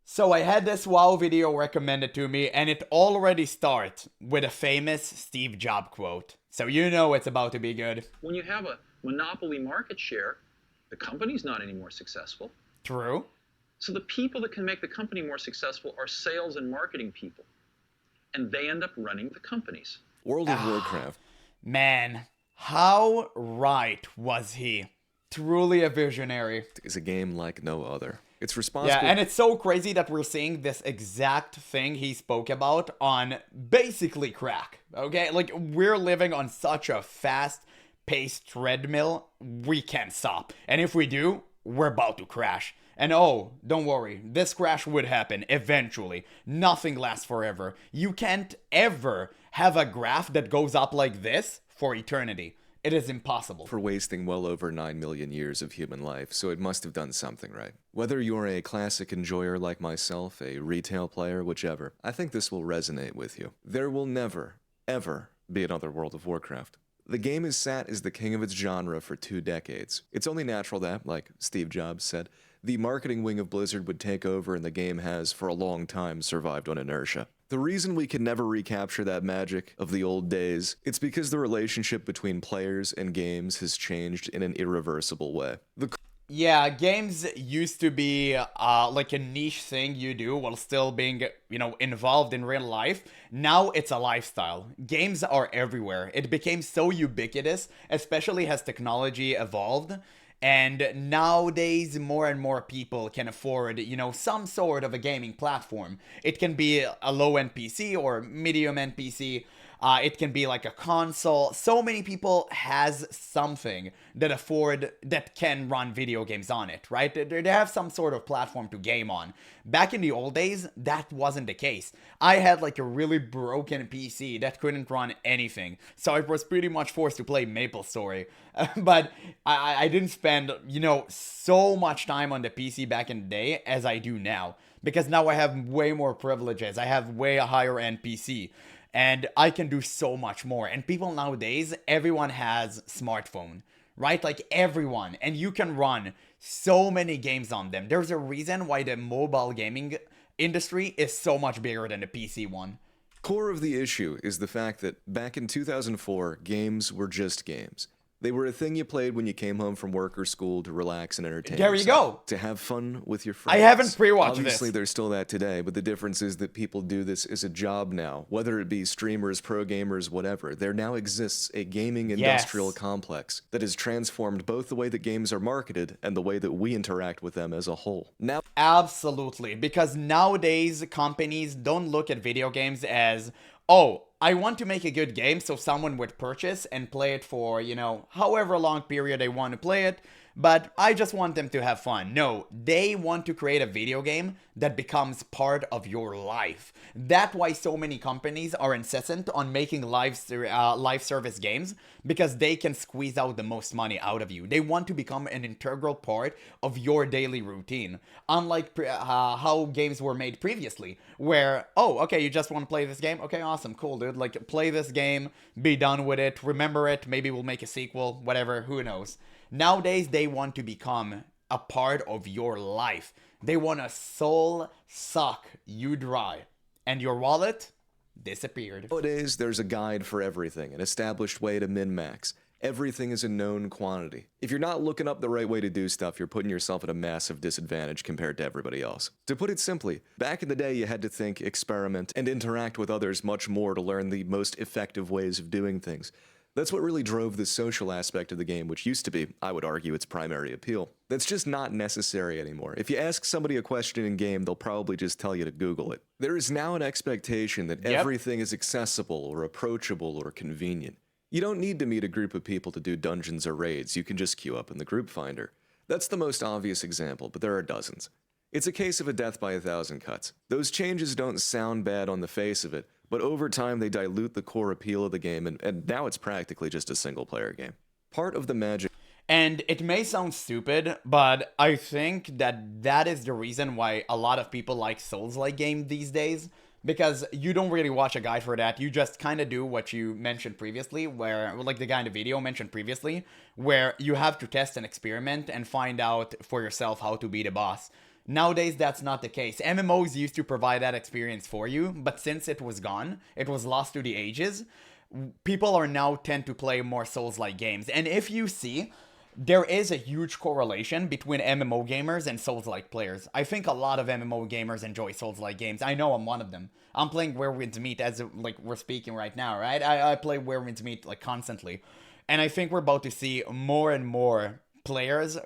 So I had this WoW video recommended to me, and it already starts with a famous Steve Jobs quote. So you know it's about to be good. When you have a monopoly market share, the company's not any more successful. True? So the people that can make the company more successful are sales and marketing people. And they end up running the companies. World of Warcraft. Man, how right was he? Truly a visionary. Is a game like no other. It's Yeah, responsible. and it's so crazy that we're seeing this exact thing he spoke about on basically crack. Okay? Like, we're living on such a fast paced treadmill, we can't stop. And if we do, we're about to crash. And oh, don't worry, this crash would happen eventually. Nothing lasts forever. You can't ever have a graph that goes up like this for eternity. It is impossible. For wasting well over 9 million years of human life, so it must have done something right. Whether you're a classic enjoyer like myself, a retail player, whichever, I think this will resonate with you. There will never, ever be another World of Warcraft. The game has sat as the king of its genre for 2 decades. It's only natural that, like Steve Jobs said, the marketing wing of Blizzard would take over and the game has, for a long time, survived on inertia. The reason we can never recapture that magic of the old days, it's because the relationship between players and games has changed in an irreversible way. Yeah, games used to be like a niche thing you do while still being, involved in real life. Now it's a lifestyle. Games are everywhere. It became so ubiquitous, especially as technology evolved. And nowadays, more and more people can afford, some sort of a gaming platform. It can be a low-end PC or medium-end PC. It can be like a console. So many people has something that can run video games on it, right? They have some sort of platform to game on. Back in the old days, that wasn't the case. I had like a really broken PC that couldn't run anything, so I was pretty much forced to play MapleStory. But I didn't spend, so much time on the PC back in the day as I do now, because now I have way more privileges. I have way a higher end PC. And I can do so much more. And people nowadays, everyone has smartphone, right? Like everyone. And you can run so many games on them. There's a reason why the mobile gaming industry is so much bigger than the PC one. Core of the issue is the fact that back in 2004, games were just games. They were a thing you played when you came home from work or school to relax and entertain There you yourself, go. to have fun with your friends. I haven't pre-watched Obviously, this. there's still that today, but the difference is that people do this as a job now. Whether it be streamers, pro gamers, whatever, there now exists a gaming industrial complex that has transformed both the way that games are marketed and the way that we interact with them as a whole. Now, Absolutely. Because nowadays, companies don't look at video games as, oh, I want to make a good game so someone would purchase and play it for, however long period they want to play it, but I just want them to have fun. No, they want to create a video game that becomes part of your life. That's why so many companies are incessant on making live service games, because they can squeeze out the most money out of you. They want to become an integral part of your daily routine. Unlike how games were made previously, where, oh, okay, you just want to play this game? Okay, awesome, cool, dude. Like, play this game, be done with it, remember it, maybe we'll make a sequel, whatever, who knows. Nowadays, they want to become a part of your life. They want to soul suck you dry. And your wallet disappeared. nowadays, there's a guide for everything, an established way to min-max. Everything is a known quantity. If you're not looking up the right way to do stuff, you're putting yourself at a massive disadvantage compared to everybody else. To put it simply, back in the day you had to think, experiment, and interact with others much more to learn the most effective ways of doing things. That's what really drove the social aspect of the game, which used to be, I would argue, its primary appeal. That's just not necessary anymore. If you ask somebody a question in-game, they'll probably just tell you to Google it. There is now an expectation that everything is accessible or approachable or convenient. You don't need to meet a group of people to do dungeons or raids, you can just queue up in the group finder. That's the most obvious example, but there are dozens. It's a case of a death by 1,000 cuts. Those changes don't sound bad on the face of it, but over time they dilute the core appeal of the game, and now it's practically just a single-player game. Part of the magic... And it may sound stupid, but I think that is the reason why a lot of people like Souls-like games these days. Because you don't really watch a guide for that, you just kind of do what you mentioned previously, where, like the guy in the video mentioned previously, where you have to test and experiment and find out for yourself how to beat a boss. Nowadays, that's not the case. MMOs used to provide that experience for you, but since it was gone, it was lost to the ages, people are now tend to play more Souls-like games. And if you see, there is a huge correlation between MMO gamers and Souls-like players. I think a lot of MMO gamers enjoy Souls-like games. I know I'm one of them. I'm playing Where Winds Meet as like we're speaking right now, right? I play Where Winds Meet like constantly. And I think we're about to see more and more players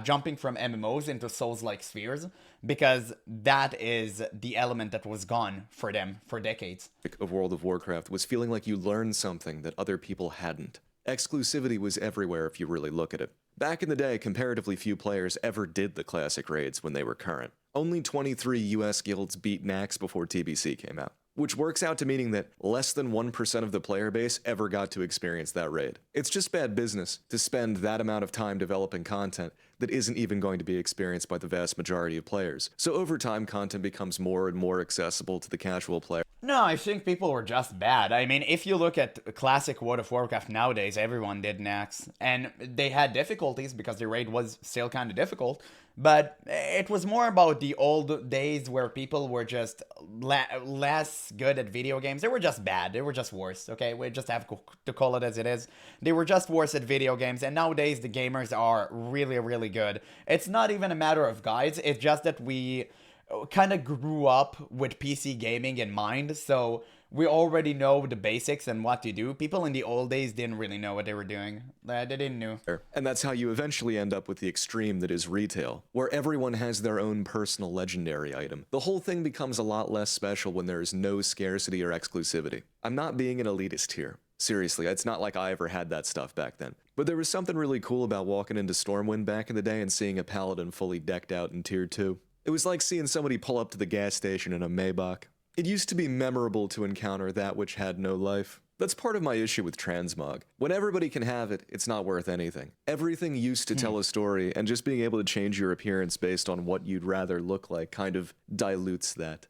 jumping from MMOs into Souls-like spheres because that is the element that was gone for them for decades. Of World of Warcraft was feeling like you learned something that other people hadn't. Exclusivity was everywhere if you really look at it. Back in the day, comparatively few players ever did the classic raids when they were current. Only 23 US guilds beat Naxx before TBC came out, which works out to meaning that less than 1% of the player base ever got to experience that raid. It's just bad business to spend that amount of time developing content that isn't even going to be experienced by the vast majority of players. So over time, content becomes more and more accessible to the casual player. No, I think people were just bad. I mean, if you look at classic World of Warcraft nowadays, everyone did Naxx. And they had difficulties because the raid was still kind of difficult. But it was more about the old days where people were just less good at video games. They were just bad. They were just worse, okay? We just have to call it as it is. They were just worse at video games. And nowadays, the gamers are really, really good. It's not even a matter of guides. It's just that we kind of grew up with PC gaming in mind, so we already know the basics and what to do. People in the old days didn't really know what they were doing. They didn't know. And that's how you eventually end up with the extreme that is retail, where everyone has their own personal legendary item. The whole thing becomes a lot less special when there is no scarcity or exclusivity. I'm not being an elitist here. Seriously, it's not like I ever had that stuff back then. But there was something really cool about walking into Stormwind back in the day and seeing a paladin fully decked out in Tier 2. It was like seeing somebody pull up to the gas station in a Maybach. It used to be memorable to encounter that which had no life. That's part of my issue with transmog. When everybody can have it, it's not worth anything. Everything used to tell a story, and just being able to change your appearance based on what you'd rather look like kind of dilutes that.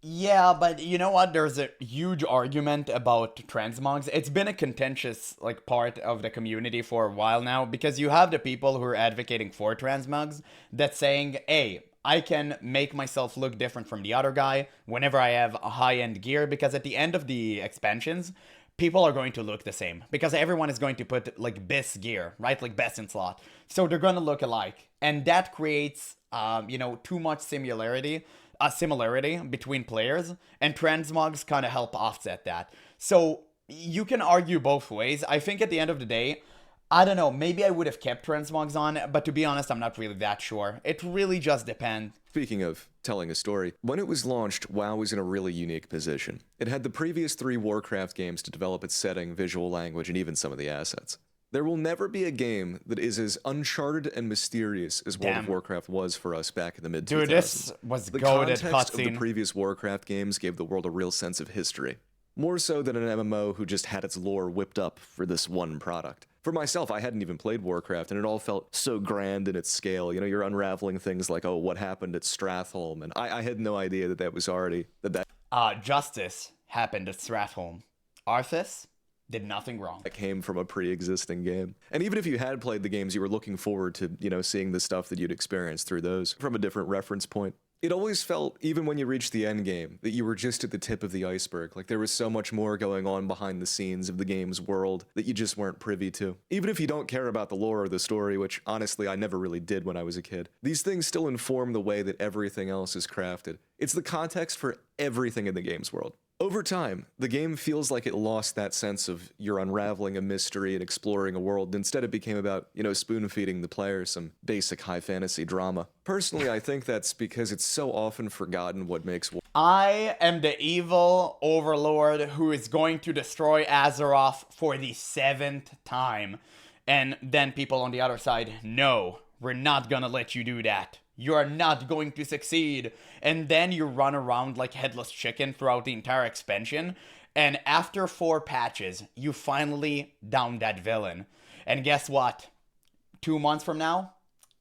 Yeah, but you know what? There's a huge argument about transmogs. It's been a contentious part of the community for a while now because you have the people who are advocating for transmogs that's saying, hey, I can make myself look different from the other guy whenever I have a high-end gear because at the end of the expansions, people are going to look the same because everyone is going to put best gear, right? Like best in slot. So they're going to look alike. And that creates, too much similarity between players, and transmogs kind of help offset that. So you can argue both ways. I think at the end of the day, I don't know, maybe I would have kept transmogs on, but to be honest, I'm not really that sure. It really just depends. Speaking of telling a story, when it was launched, WoW was in a really unique position. It had the previous 3 Warcraft games to develop its setting, visual language, and even some of the assets. There will never be a game that is as uncharted and mysterious as World of Warcraft was for us back in the mid-2000s. Dude, this was the goated context of the cutscene. previous Warcraft games gave the world a real sense of history. More so than an MMO who just had its lore whipped up for this one product. For myself, I hadn't even played Warcraft, and it all felt so grand in its scale. You know, you're unraveling things like, oh, what happened at Stratholme? And I had no idea that was already... Justice happened at Stratholme. Arthas did nothing wrong. That came from a pre-existing game. And even if you had played the games, you were looking forward to, seeing the stuff that you'd experienced through those from a different reference point. It always felt, even when you reached the end game, that you were just at the tip of the iceberg. Like there was so much more going on behind the scenes of the game's world that you just weren't privy to. Even if you don't care about the lore or the story, which honestly I never really did when I was a kid, these things still inform the way that everything else is crafted. It's the context for everything in the game's world. Over time, the game feels like it lost that sense of you're unraveling a mystery and exploring a world. Instead, it became about, spoon-feeding the player some basic high fantasy drama. Personally, I think that's because it's so often forgotten what makes... I am the evil overlord who is going to destroy Azeroth for the 7th time. And then people on the other side, no, we're not gonna let you do that. You are not going to succeed. And then you run around like headless chicken throughout the entire expansion. And after 4 patches, you finally down that villain. And guess what? 2 months from now,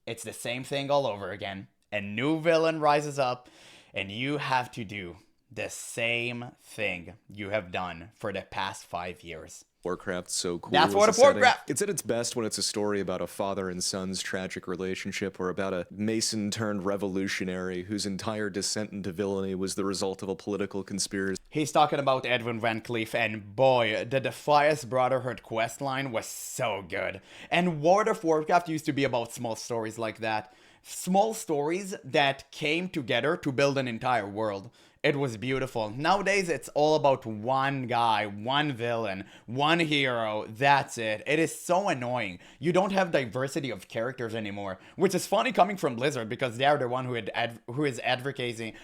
it's the same thing all over again. A new villain rises up, and you have to do the same thing you have done for the past 5 years. Warcraft's so cool. That's as what a a setting. Warcraft. It's at its best when it's a story about a father and son's tragic relationship, or about a mason turned revolutionary whose entire descent into villainy was the result of a political conspiracy. He's talking about Edwin Van Cleef, and boy, the Defias Brotherhood questline was so good. And World of Warcraft used to be about small stories like that. Small stories that came together to build an entire world. It was beautiful. Nowadays, it's all about one guy, one villain, one hero. That's it. It is so annoying. You don't have diversity of characters anymore, which is funny coming from Blizzard because they are the one who is advocating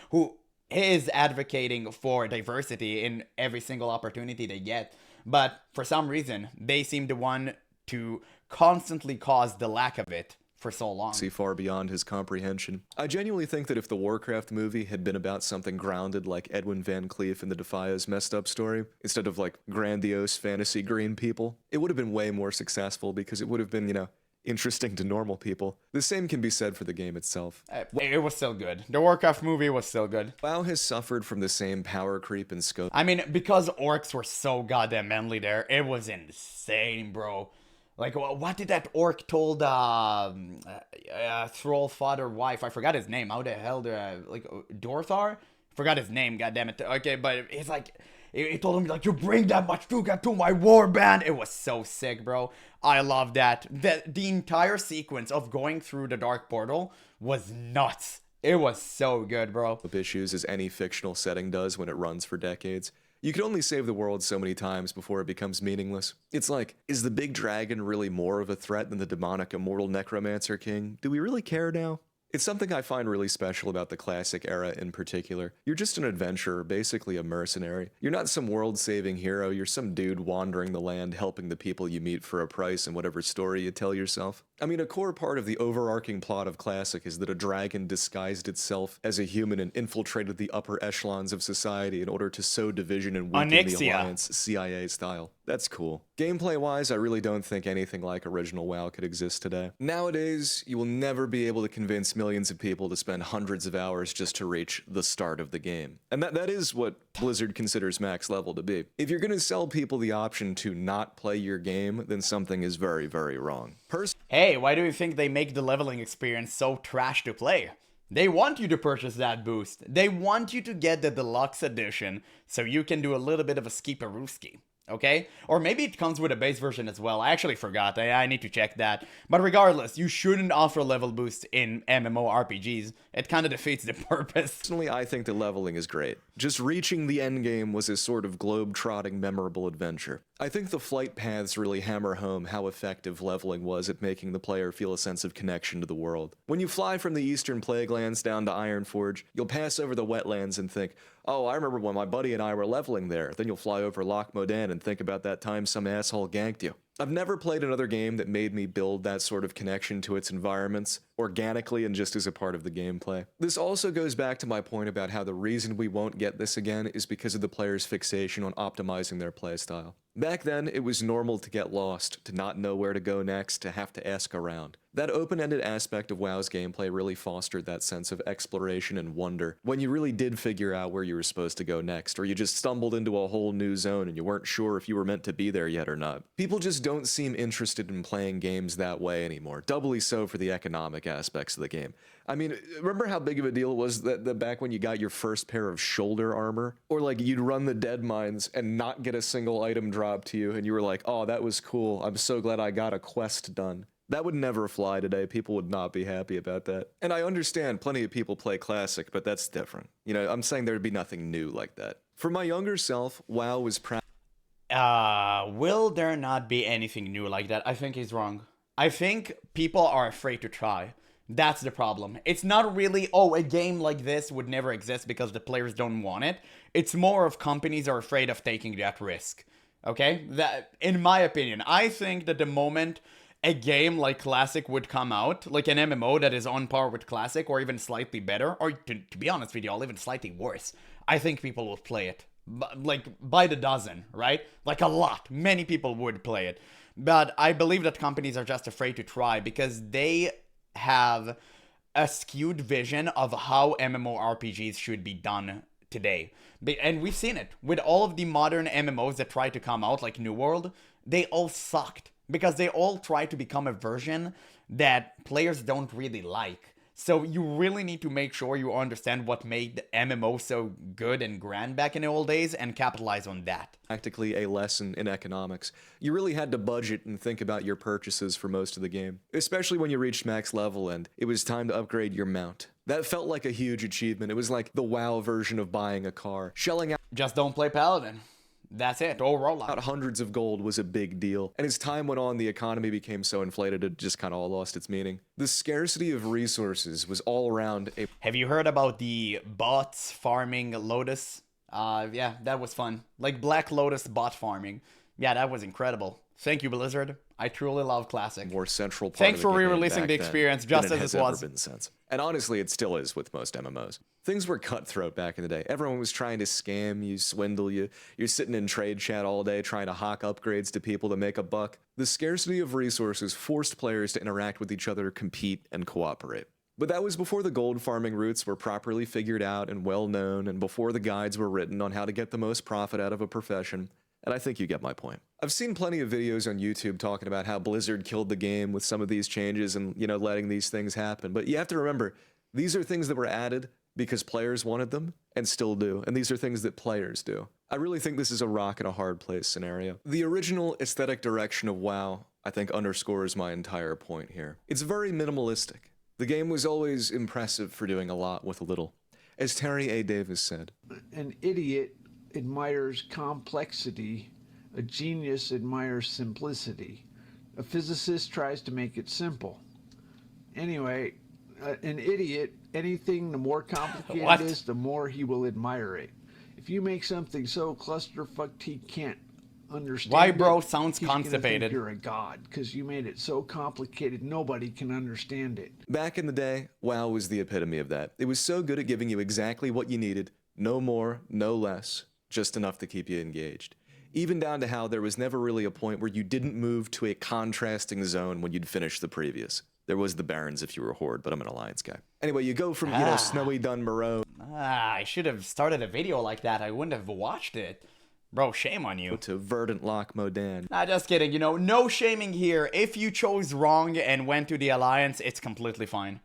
for diversity in every single opportunity they get. But for some reason, they seem the one to constantly cause the lack of it for so long. See far beyond his comprehension. I genuinely think that if the Warcraft movie had been about something grounded like Edwin Van Cleef and the Defias messed up story, instead of like grandiose fantasy green people, it would have been way more successful because it would have been, interesting to normal people. The same can be said for the game itself. It was still good. The Warcraft movie was still good. WoW has suffered from the same power creep and scope. I mean, because orcs were so goddamn manly there, it was insane, bro. Like, what did that orc told Thrall father wife? I forgot his name. How the hell Dorthar? Forgot his name, goddammit. Okay, but it's like, he told him, like, you bring that much Tuga to my warband. It was so sick, bro. I love that. The entire sequence of going through the Dark Portal was nuts. It was so good, bro. Issues as any fictional setting does when it runs for decades. You can only save the world so many times before it becomes meaningless. It's like, is the big dragon really more of a threat than the demonic immortal necromancer king? Do we really care now? It's something I find really special about the classic era in particular. You're just an adventurer, basically a mercenary. You're not some world-saving hero, you're some dude wandering the land helping the people you meet for a price in whatever story you tell yourself. I mean, a core part of the overarching plot of Classic is that a dragon disguised itself as a human and infiltrated the upper echelons of society in order to sow division and weaken the Alliance, CIA style. That's cool. Gameplay-wise, I really don't think anything like original WoW could exist today. Nowadays, you will never be able to convince millions of people to spend hundreds of hours just to reach the start of the game. And that is what Blizzard considers max level to be. If you're gonna sell people the option to not play your game, then something is very, very wrong. Hey, why do you think they make the leveling experience so trash to play? They want you to purchase that boost. They want you to get the deluxe edition so you can do a little bit of a skiparooski. Okay? Or maybe it comes with a base version as well. I actually forgot. I need to check that. But regardless, you shouldn't offer level boost in MMORPGs. It kind of defeats the purpose. Personally, I think the leveling is great. Just reaching the endgame was a sort of globe-trotting, memorable adventure. I think the flight paths really hammer home how effective leveling was at making the player feel a sense of connection to the world. When you fly from the Eastern Plaguelands down to Ironforge, you'll pass over the wetlands and think, oh, I remember when my buddy and I were leveling there. Then you'll fly over Loch Modan and think about that time some asshole ganked you. I've never played another game that made me build that sort of connection to its environments, organically and just as a part of the gameplay. This also goes back to my point about how the reason we won't get this again is because of the player's fixation on optimizing their playstyle. Back then, it was normal to get lost, to not know where to go next, to have to ask around. That open-ended aspect of WoW's gameplay really fostered that sense of exploration and wonder when you really did figure out where you were supposed to go next, or you just stumbled into a whole new zone and you weren't sure if you were meant to be there yet or not. People just don't seem interested in playing games that way anymore, doubly so for the economic aspects of the game. I mean, remember how big of a deal it was that back when you got your first pair of shoulder armor? Or like you'd run the dead mines and not get a single item dropped to you and you were like, oh, that was cool, I'm so glad I got a quest done. That would never fly today. People would not be happy about that. And I understand plenty of people play Classic, but that's different. You know, I'm saying there'd be nothing new like that. For my younger self, WoW was will there not be anything new like that? I think he's wrong. I think people are afraid to try. That's the problem. It's not really, oh, a game like this would never exist because the players don't want it. It's more of companies are afraid of taking that risk. Okay? That, in my opinion, I think that the moment a game like Classic would come out, like an MMO that is on par with Classic or even slightly better, or to be honest with you, I'll even slightly worse, I think people will play it. Like, by the dozen, right? Like a lot. Many people would play it. But I believe that companies are just afraid to try because they have a skewed vision of how MMORPGs should be done today. And we've seen it with all of the modern MMOs that try to come out, like New World. They all sucked because they all try to become a version that players don't really like. So you really need to make sure you understand what made MMO so good and grand back in the old days and capitalize on that. Practically a lesson in economics. You really had to budget and think about your purchases for most of the game, especially when you reached max level and it was time to upgrade your mount. That felt like a huge achievement. It was like the WoW version of buying a car. Shelling out Just don't play Paladin. That's it, or rollout. hundreds of gold was a big deal, and as time went on, the economy became so inflated it just kind of all lost its meaning. The scarcity of resources was all around a... Have you heard about the bots farming Lotus? Yeah, that was fun. Like Black Lotus bot farming. Yeah, that was incredible. Thank you, Blizzard. I truly love Classic. more central part Thanks of the for game re-releasing back the then experience than just it as has it was. ever been since. And honestly, it still is with most MMOs. Things were cutthroat back in the day. Everyone was trying to scam you, swindle you. You're sitting in trade chat all day trying to hawk upgrades to people to make a buck. The scarcity of resources forced players to interact with each other, compete, and cooperate. But that was before the gold farming routes were properly figured out and well known, and before the guides were written on how to get the most profit out of a profession. And I think you get my point. I've seen plenty of videos on YouTube talking about how Blizzard killed the game with some of these changes and, letting these things happen. But you have to remember, these are things that were added because players wanted them and still do. And these are things that players do. I really think this is a rock and a hard place scenario. The original aesthetic direction of WoW, I think, underscores my entire point here. It's very minimalistic. The game was always impressive for doing a lot with a little. As Terry A. Davis said, an idiot admires complexity, a genius admires simplicity. A physicist tries to make it simple. Anyway, an idiot, anything the more complicated What? it is, the more he will admire it. If you make something so clusterfucked he can't understand Why, bro, it, sounds he's gonna think constipated. you're a god, because you made it so complicated nobody can understand it. back in the day, WoW was the epitome of that. It was so good at giving you exactly what you needed, no more, no less, just enough to keep you engaged. Even down to how there was never really a point where you didn't move to a contrasting zone when you'd finished the previous. There was the Barrens if you were a Horde, but I'm an Alliance guy. Anyway, you go from, snowy Dunmarrow I should have started a video like that. I wouldn't have watched it. Bro, shame on you. to Verdant Loch Modan. Nah, just kidding. No shaming here. If you chose wrong and went to the Alliance, it's completely fine.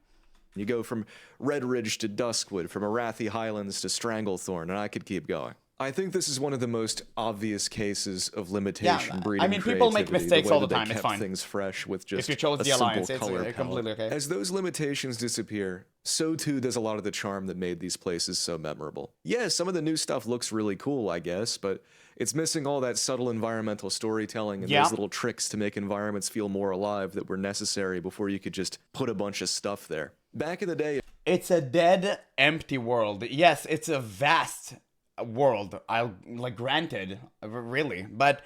You go from Red Ridge to Duskwood, from Arathi Highlands to Stranglethorn, and I could keep going. I think this is one of the most obvious cases of limitation breeding I mean, people make creativity, mistakes way all the that they time, it's kept fine. things fresh with just If you chose a the simple Alliance, it's color palette. completely okay. As those limitations disappear, so too does a lot of the charm that made these places so memorable. Yeah, some of the new stuff looks really cool, I guess, but it's missing all that subtle environmental storytelling and those little tricks to make environments feel more alive that were necessary before you could just put a bunch of stuff there. Back in the day, It's a dead, empty world. Yes, it's a vast world. Granted, really, but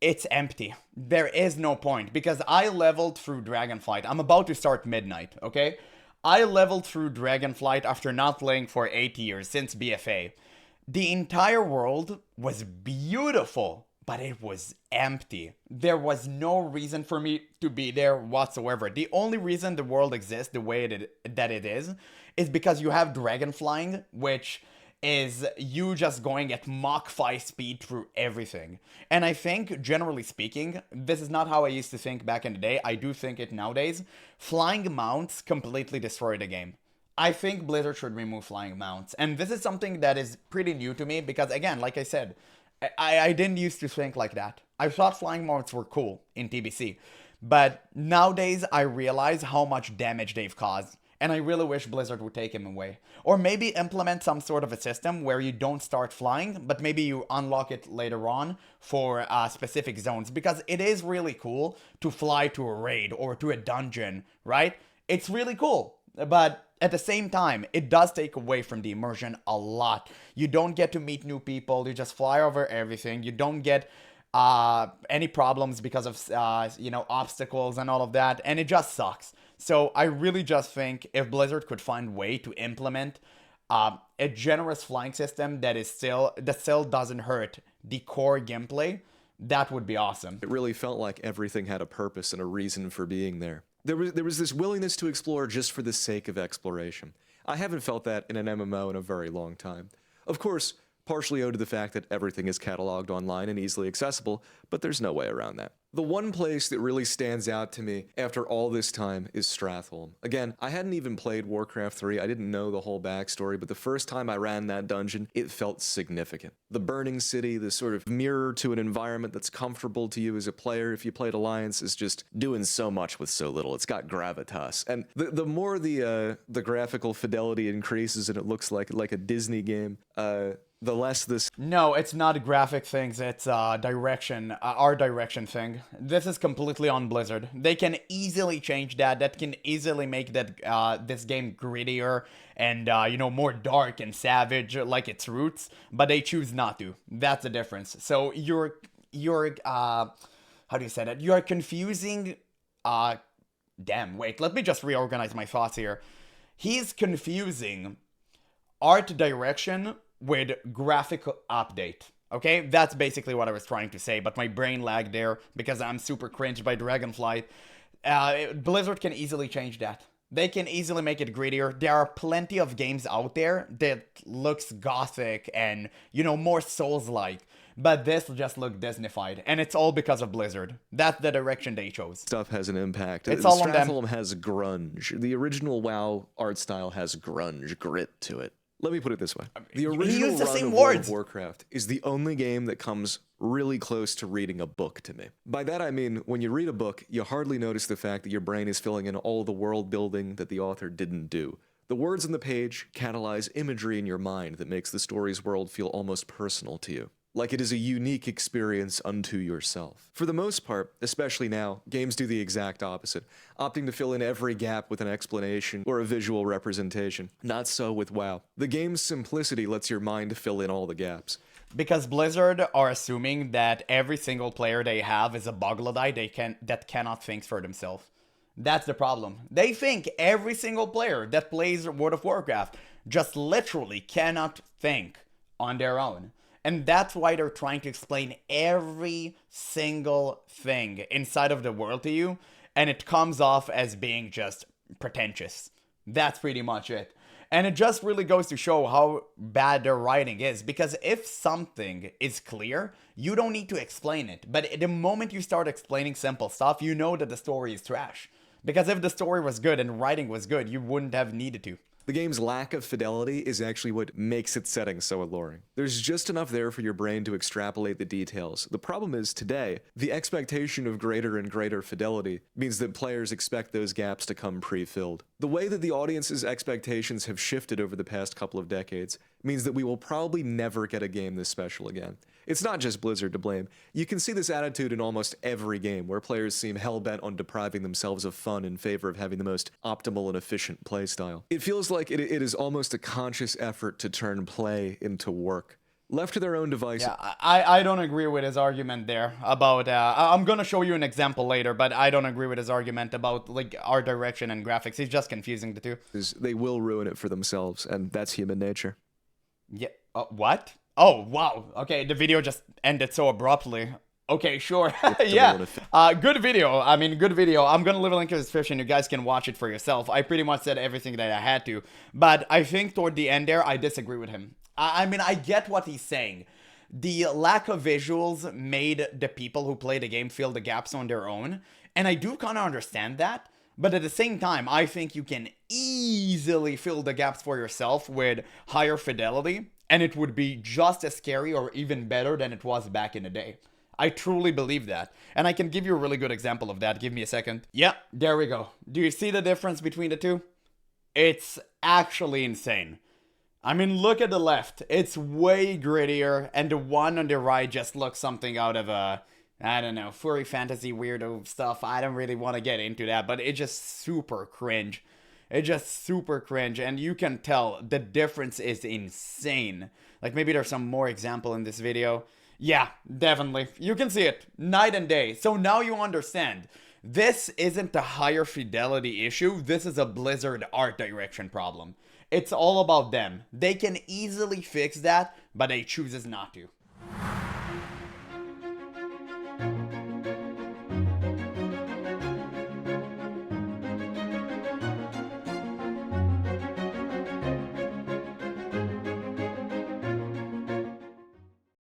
it's empty. There is no point because I leveled through Dragonflight. I'm about to start Midnight, okay? I leveled through Dragonflight after not playing for 8 years since BFA. The entire world was beautiful, but it was empty. There was no reason for me to be there whatsoever. The only reason the world exists the way that it is because you have Dragonflying, which is you just going at Mach 5 speed through everything. And I think, generally speaking, this is not how I used to think back in the day. I do think it nowadays. Flying mounts completely destroy the game. I think Blizzard should remove flying mounts. And this is something that is pretty new to me because, again, like I said, I didn't used to think like that. I thought flying mounts were cool in TBC. But nowadays, I realize how much damage they've caused. And I really wish Blizzard would take him away. Or maybe implement some sort of a system where you don't start flying, but maybe you unlock it later on for specific zones. Because it is really cool to fly to a raid or to a dungeon, right? It's really cool. But at the same time, it does take away from the immersion a lot. You don't get to meet new people. You just fly over everything. You don't get any problems because of, obstacles and all of that. And it just sucks. So I really just think if Blizzard could find a way to implement a generous flying system that still doesn't hurt the core gameplay, that would be awesome. it really felt like everything had a purpose and a reason for being there. There was this willingness to explore just for the sake of exploration. I haven't felt that in an MMO in a very long time. Of course, partially owed to the fact that everything is cataloged online and easily accessible, but there's no way around that. The one place that really stands out to me after all this time is Stratholme. Again, I hadn't even played Warcraft 3, I didn't know the whole backstory, but the first time I ran that dungeon, it felt significant. The burning city, the sort of mirror to an environment that's comfortable to you as a player if you played Alliance, is just doing so much with so little. It's got gravitas. And the more the graphical fidelity increases and it looks like a Disney game, the less this... No, it's not graphic things, it's direction, art direction thing. This is completely on Blizzard. They can easily change that. That can easily make that this game grittier and, you know, more dark and savage like its roots, but they choose not to. That's the difference. So you're how do you say that? You're confusing, damn, wait, let me just reorganize my thoughts here. He's confusing art direction with graphic update. Okay, that's basically what I was trying to say, but my brain lagged there because I'm super cringed by Dragonflight. Blizzard can easily change that. They can easily make it grittier. There are plenty of games out there that looks gothic and, you know, more Souls-like. But this just looked Disneyfied, and it's all because of Blizzard. That's the direction they chose. Stuff has an impact. It's all on them. Stratholme has grunge. The original WoW art style has grunge, grit to it. Let me put it this way. The original run of World of Warcraft is the only game that comes really close to reading a book to me. By that I mean, when you read a book, you hardly notice the fact that your brain is filling in all the world building that the author didn't do. The words on the page catalyze imagery in your mind that makes the story's world feel almost personal to you. Like it is a unique experience unto yourself. For the most part, especially now, games do the exact opposite, opting to fill in every gap with an explanation or a visual representation. Not so with WoW. The game's simplicity lets your mind fill in all the gaps. Because Blizzard are assuming that every single player they have is a boglodyte that cannot think for themselves. That's the problem. They think every single player that plays World of Warcraft just literally cannot think on their own. And that's why they're trying to explain every single thing inside of the world to you, and it comes off as being just pretentious. That's pretty much it. And it just really goes to show how bad their writing is, because if something is clear, you don't need to explain it. But the moment you start explaining simple stuff, you know that the story is trash. Because if the story was good and writing was good, you wouldn't have needed to. The game's lack of fidelity is actually what makes its setting so alluring. There's just enough there for your brain to extrapolate the details. The problem is, today, the expectation of greater and greater fidelity means that players expect those gaps to come pre-filled. The way that the audience's expectations have shifted over the past couple of decades means that we will probably never get a game this special again. It's not just Blizzard to blame. You can see this attitude in almost every game, where players seem hell-bent on depriving themselves of fun in favor of having the most optimal and efficient playstyle. It feels like it is almost a conscious effort to turn play into work. Left to their own devices. Yeah, I don't agree with his argument there about, I'm gonna show you an example later, but I don't agree with his argument about, like, art direction and graphics. He's just confusing the two. They will ruin it for themselves, and that's human nature. Yeah, what? Oh, wow. Okay, the video just ended so abruptly. Okay, sure. Yeah. Good video. I mean, good video. I'm gonna leave a link in the description. You guys can watch it for yourself. I pretty much said everything that I had to. But I think toward the end there, I disagree with him. I mean, I get what he's saying. The lack of visuals made the people who play the game fill the gaps on their own. And I do kind of understand that. But at the same time, I think you can easily fill the gaps for yourself with higher fidelity. And it would be just as scary or even better than it was back in the day. I truly believe that. And I can give you a really good example of that. Give me a second. Yeah, there we go. Do you see the difference between the two? It's actually insane. I mean, look at the left. It's way grittier. And the one on the right just looks something out of a, I don't know, furry fantasy weirdo stuff. I don't really want to get into that. But it's just super cringe. It's just super cringe, and you can tell the difference is insane. Like, maybe there's some more example in this video. Yeah, definitely. You can see it. Night and day. So now you understand. This isn't a higher fidelity issue. This is a Blizzard art direction problem. It's all about them. They can easily fix that, but they chooses not to.